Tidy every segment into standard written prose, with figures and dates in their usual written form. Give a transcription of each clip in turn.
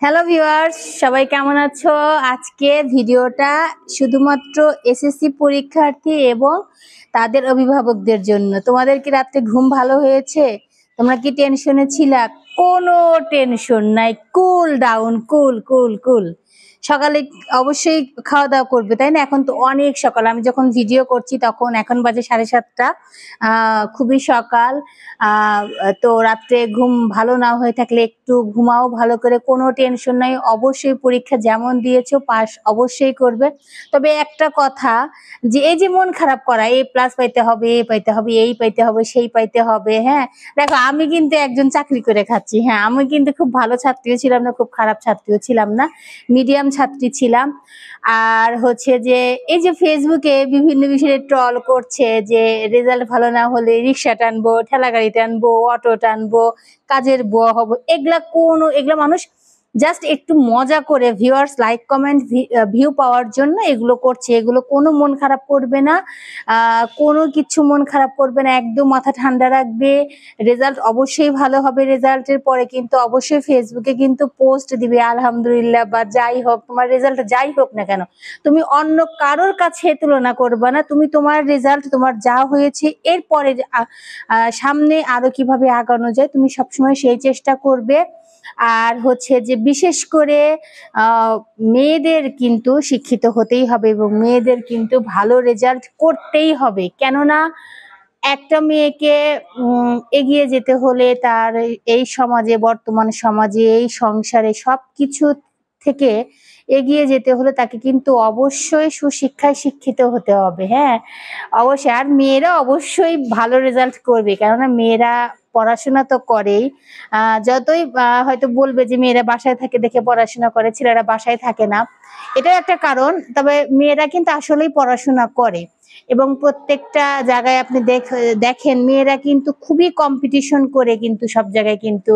Hello viewers, সবাই কেমন আছো? আজকে ভিডিওটা শুধুমাত্র এসএসসি পরীক্ষার্থী এবং তাদের অভিভাবকদের জন্য। তোমাদের কি রাত্রে ঘুম ভালো হয়েছে? তোমরা কি টেনশনে ছিলা? কোনো টেনশন নাই, কুল ডাউন, কুল কুল কুল। সকালে অবশ্যই খাওয়া দাওয়া করবে, তাই না? এখন তো অনেক সকাল, আমি যখন ভিডিও করছি তখন এখন বাজে 7:30। খুবই সকাল। তো রাত্রে ঘুম ভালো না হয়ে থাকলে একটু ঘুমাও ভালো করে, কোনো টেনশন নাই। অবশ্যই পরীক্ষা যেমন দিয়েছো পাস অবশ্যই করবে। তবে একটা কথা, যে এই যে মন খারাপ করা, এ প্লাস পাইতে হবে, এ পাইতে হবে, এই পাইতে হবে, সেই পাইতে হবে, হ্যাঁ। দেখো, আমি কিন্তু একজন চাকরি করে খাচ্ছি, হ্যাঁ। আমি কিন্তু খুব ভালো ছাত্রীও ছিলাম না, খুব খারাপ ছাত্রীও ছিলাম না, মিডিয়াম ছাত্রী ছিলাম। আর হচ্ছে যে এই যে ফেসবুকে বিভিন্ন বিষয়ে ট্রল করছে যে রেজাল্ট ভালো না হলে রিক্সা টানবো, ঠেলা গাড়ি টানবো, অটো টানবো, কাজের বুয়া হবো, এগুলা মানুষ জাস্ট একটু মজা করে ভিউয়ার্স, লাইক, কমেন্ট, ভিউ পাওয়ার জন্য এগুলো করছে। এগুলো কোনো মন খারাপ করবে না, কোনো কিছু মন খারাপ করবে না, একদম মাথা ঠান্ডা রাখবে। রেজাল্ট অবশ্যই ভালো হবে। রেজাল্টের পরে কিন্তু অবশ্যই ফেসবুকে কিন্তু পোস্ট দিবে আলহামদুলিল্লাহ, বা যাই হোক, তোমার রেজাল্ট যাই হোক না কেন, তুমি অন্য কারোর কাছে তুলনা করবে না। তুমি তোমার রেজাল্ট, তোমার যা হয়েছে, এরপরে সামনে আরো কিভাবে আগানো যায় তুমি সবসময় সেই চেষ্টা করবে। আর হচ্ছে যে বিশেষ করে মেয়েদের কিন্তু শিক্ষিত হতেই হবে এবং মেয়েদের কিন্তু ভালো রেজাল্ট করতেই হবে। কেননা একটা মেয়েকে এগিয়ে যেতে হলে তার এই সমাজে, বর্তমান সমাজে, এই সংসারে সবকিছু থেকে এগিয়ে যেতে হলে তাকে কিন্তু অবশ্যই সুশিক্ষায় শিক্ষিত হতে হবে, হ্যাঁ, অবশ্যই। আর মেয়েরা অবশ্যই ভালো রেজাল্ট করবে, কেননা মেয়েরা পড়াশোনা তো করেই। যতই হয়তো বলবে যে মেয়েরা বাসায় থাকে দেখে পড়াশোনা করে, ছেলেরা বাসায় থাকে না, এটাও একটা কারণ। তবে মেয়েরা কিন্তু আসলেই পড়াশোনা করে এবং প্রত্যেকটা জায়গায় আপনি দেখেন মেয়েরা কিন্তু খুবই কম্পিটিশন করে কিন্তু সব জায়গায় কিন্তু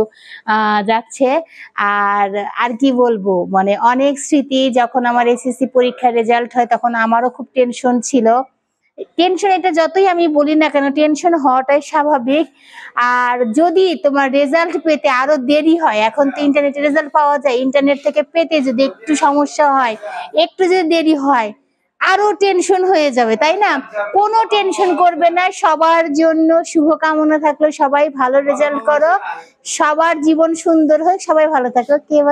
যাচ্ছে। আর কি বলবো, মানে অনেক স্মৃতি। যখন আমার এসএসসি পরীক্ষার রেজাল্ট হয় তখন আমারও খুব টেনশন ছিল। টেনশন, এটা যতই আমি বলি না কেন, টেনশন হওয়াটাই স্বাভাবিক। আর যদি তোমার রেজাল্ট পেতে আরো দেরি হয়, এখন তো ইন্টারনেটে রেজাল্ট পাওয়া যায়, ইন্টারনেট থেকে পেতে যদি একটু সমস্যা হয়, একটু যদি দেরি হয়, আরো টেনশন হয়ে যাবে, তাই না? কোনো টেনশন করবে না। সবার জন্য শুভকামনা থাকলো, সবাই ভালো রেজাল্ট করো, সবার জীবন সুন্দর হোক, সবাই ভালো থাকো। কে